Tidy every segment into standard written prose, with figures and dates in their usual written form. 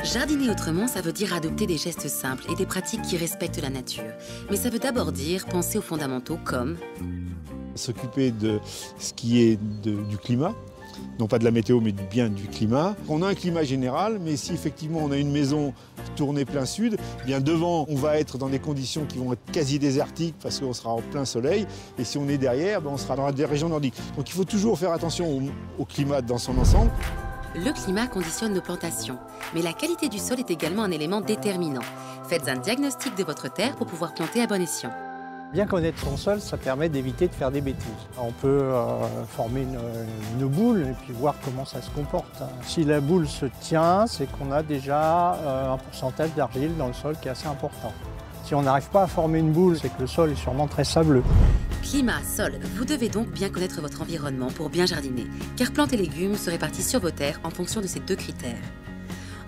Jardiner autrement, ça veut dire adopter des gestes simples et des pratiques qui respectent la nature. Mais ça veut d'abord dire penser aux fondamentaux comme s'occuper de ce qui est du climat, non pas de la météo, mais bien du climat. On a un climat général, mais si effectivement on a une maison tournée plein sud, eh bien devant, on va être dans des conditions qui vont être quasi désertiques parce qu'on sera en plein soleil. Et si on est derrière, on sera dans des régions nordiques. Donc il faut toujours faire attention au climat dans son ensemble. Le climat conditionne nos plantations, mais la qualité du sol est également un élément déterminant. Faites un diagnostic de votre terre pour pouvoir planter à bon escient. Bien connaître son sol, ça permet d'éviter de faire des bêtises. On peut former une boule et puis voir comment ça se comporte. Si la boule se tient, c'est qu'on a déjà un pourcentage d'argile dans le sol qui est assez important. Si on n'arrive pas à former une boule, c'est que le sol est sûrement très sableux. Climat, sol, vous devez donc bien connaître votre environnement pour bien jardiner, car plantes et légumes se répartissent sur vos terres en fonction de ces deux critères.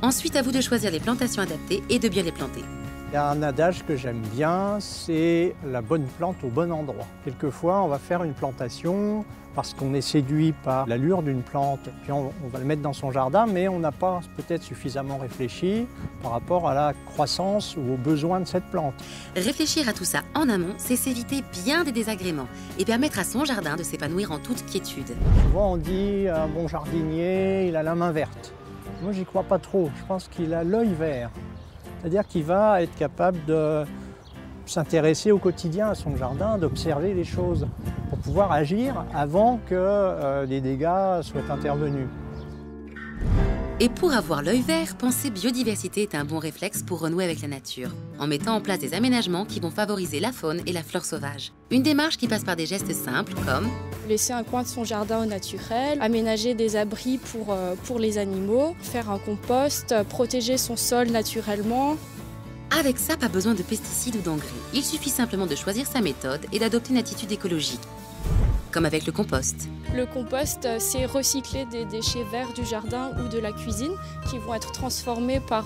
Ensuite, à vous de choisir les plantations adaptées et de bien les planter. Il y a un adage que j'aime bien, c'est la bonne plante au bon endroit. Quelquefois, on va faire une plantation parce qu'on est séduit par l'allure d'une plante, puis on va le mettre dans son jardin, mais on n'a pas peut-être suffisamment réfléchi par rapport à la croissance ou aux besoins de cette plante. Réfléchir à tout ça en amont, c'est s'éviter bien des désagréments et permettre à son jardin de s'épanouir en toute quiétude. Souvent on dit un bon jardinier, il a la main verte. Moi, j'y crois pas trop, je pense qu'il a l'œil vert. C'est-à-dire qu'il va être capable de s'intéresser au quotidien à son jardin, d'observer les choses pour pouvoir agir avant que les dégâts soient intervenus. Et pour avoir l'œil vert, penser biodiversité est un bon réflexe pour renouer avec la nature, en mettant en place des aménagements qui vont favoriser la faune et la flore sauvage. Une démarche qui passe par des gestes simples comme laisser un coin de son jardin au naturel, aménager des abris pour les animaux, faire un compost, protéger son sol naturellement. Avec ça, pas besoin de pesticides ou d'engrais. Il suffit simplement de choisir sa méthode et d'adopter une attitude écologique, comme avec le compost. Le compost, c'est recycler des déchets verts du jardin ou de la cuisine qui vont être transformés par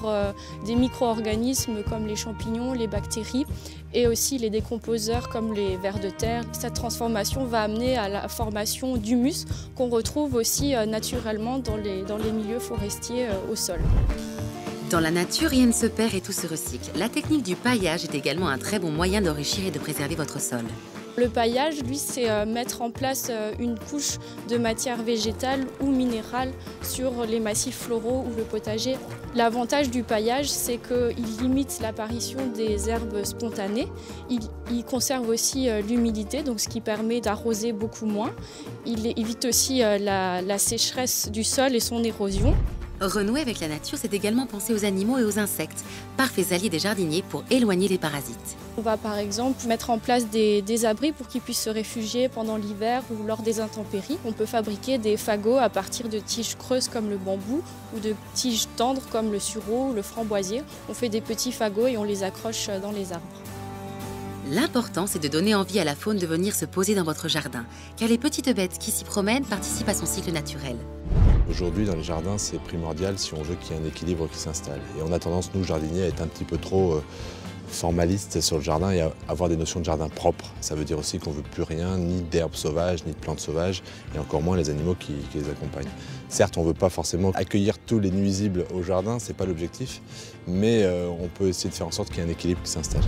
des micro-organismes comme les champignons, les bactéries et aussi les décomposeurs comme les vers de terre. Cette transformation va amener à la formation d'humus qu'on retrouve aussi naturellement dans les milieux forestiers au sol. Dans la nature, rien ne se perd et tout se recycle. La technique du paillage est également un très bon moyen d'enrichir et de préserver votre sol. Le paillage, lui, c'est mettre en place une couche de matière végétale ou minérale sur les massifs floraux ou le potager. L'avantage du paillage, c'est qu'il limite l'apparition des herbes spontanées. Il conserve aussi l'humidité, donc ce qui permet d'arroser beaucoup moins. Il évite aussi la sécheresse du sol et son érosion. Renouer avec la nature, c'est également penser aux animaux et aux insectes, parfaits alliés des jardiniers pour éloigner les parasites. On va par exemple mettre en place des abris pour qu'ils puissent se réfugier pendant l'hiver ou lors des intempéries. On peut fabriquer des fagots à partir de tiges creuses comme le bambou ou de tiges tendres comme le sureau ou le framboisier. On fait des petits fagots et on les accroche dans les arbres. L'important, c'est de donner envie à la faune de venir se poser dans votre jardin, car les petites bêtes qui s'y promènent participent à son cycle naturel. Aujourd'hui, dans les jardins, c'est primordial si on veut qu'il y ait un équilibre qui s'installe. Et on a tendance, nous, jardiniers, à être un petit peu trop formalistes sur le jardin et à avoir des notions de jardin propre. Ça veut dire aussi qu'on ne veut plus rien, ni d'herbes sauvages, ni de plantes sauvages, et encore moins les animaux qui les accompagnent. Certes, on ne veut pas forcément accueillir tous les nuisibles au jardin, ce n'est pas l'objectif, mais on peut essayer de faire en sorte qu'il y ait un équilibre qui s'installe.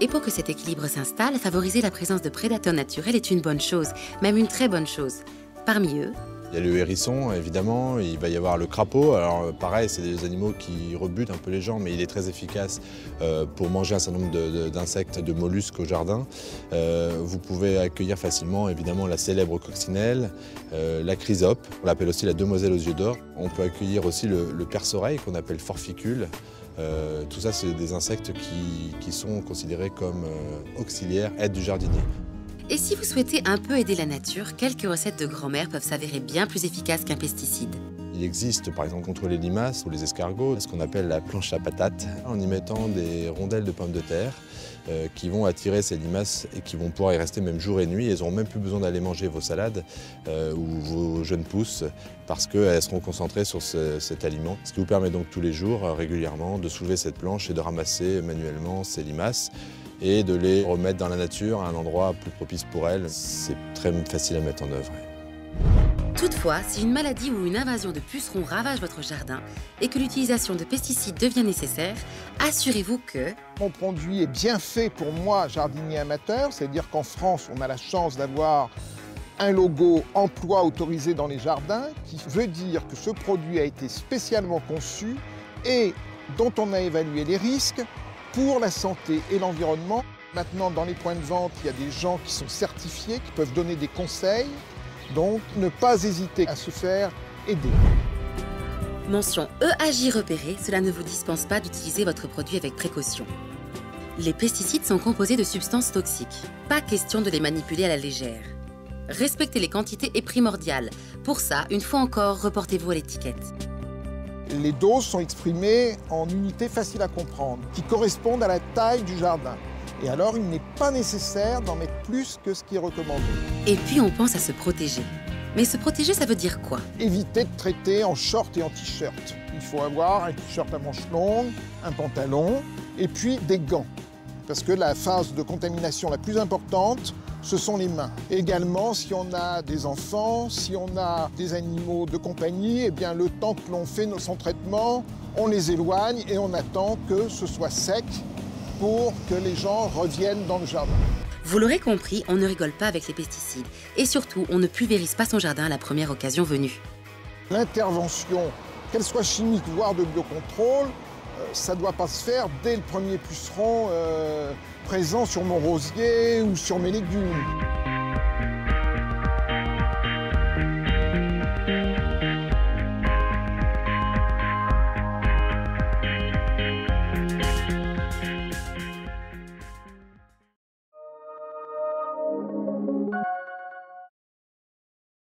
Et pour que cet équilibre s'installe, favoriser la présence de prédateurs naturels est une bonne chose, même une très bonne chose. Parmi eux, il y a le hérisson, évidemment, il va y avoir le crapaud. Alors pareil, c'est des animaux qui rebutent un peu les gens, mais il est très efficace pour manger un certain nombre d'insectes, de mollusques au jardin. Vous pouvez accueillir facilement, évidemment, la célèbre coccinelle, la chrysope, on l'appelle aussi la demoiselle aux yeux d'or. On peut accueillir aussi le perce-oreille, qu'on appelle forficule. Tout ça, c'est des insectes qui sont considérés comme auxiliaires, aides du jardinier. Et si vous souhaitez un peu aider la nature, quelques recettes de grand-mère peuvent s'avérer bien plus efficaces qu'un pesticide. Il Il existe par exemple contre les limaces ou les escargots ce qu'on appelle la planche à patates, en y mettant des rondelles de pommes de terre qui vont attirer ces limaces et qui vont pouvoir y rester même jour et nuit. Elles n'auront même plus besoin d'aller manger vos salades ou vos jeunes pousses parce qu'elles seront concentrées sur cet aliment. Ce qui vous permet donc tous les jours, régulièrement, de soulever cette planche et de ramasser manuellement ces limaces et de les remettre dans la nature à un endroit plus propice pour elles. C'est très facile à mettre en œuvre. Toutefois, si une maladie ou une invasion de pucerons ravage votre jardin et que l'utilisation de pesticides devient nécessaire, assurez-vous que mon produit est bien fait pour moi, jardinier amateur, c'est-à-dire qu'en France, on a la chance d'avoir un logo emploi autorisé dans les jardins, qui veut dire que ce produit a été spécialement conçu et dont on a évalué les risques pour la santé et l'environnement. Maintenant, dans les points de vente, il y a des gens qui sont certifiés, qui peuvent donner des conseils. Donc, ne pas hésiter à se faire aider. Mention EAJ repérée, cela ne vous dispense pas d'utiliser votre produit avec précaution. Les pesticides sont composés de substances toxiques. Pas question de les manipuler à la légère. Respecter les quantités est primordial. Pour ça, une fois encore, reportez-vous à l'étiquette. Les doses sont exprimées en unités faciles à comprendre, qui correspondent à la taille du jardin. Et alors, il n'est pas nécessaire d'en mettre plus que ce qui est recommandé. Et puis, on pense à se protéger. Mais se protéger, ça veut dire quoi? Évitez de traiter en short et en t-shirt. Il faut avoir un t-shirt à manches longues, un pantalon et puis des gants. Parce que la phase de contamination la plus importante, ce sont les mains. Également, si on a des enfants, si on a des animaux de compagnie, eh bien, le temps que l'on fait son traitement, on les éloigne et on attend que ce soit sec pour que les gens reviennent dans le jardin. Vous l'aurez compris, on ne rigole pas avec les pesticides. Et surtout, on ne pulvérise pas son jardin à la première occasion venue. L'intervention, qu'elle soit chimique voire de biocontrôle, ça ne doit pas se faire dès le premier puceron présent sur mon rosier ou sur mes légumes.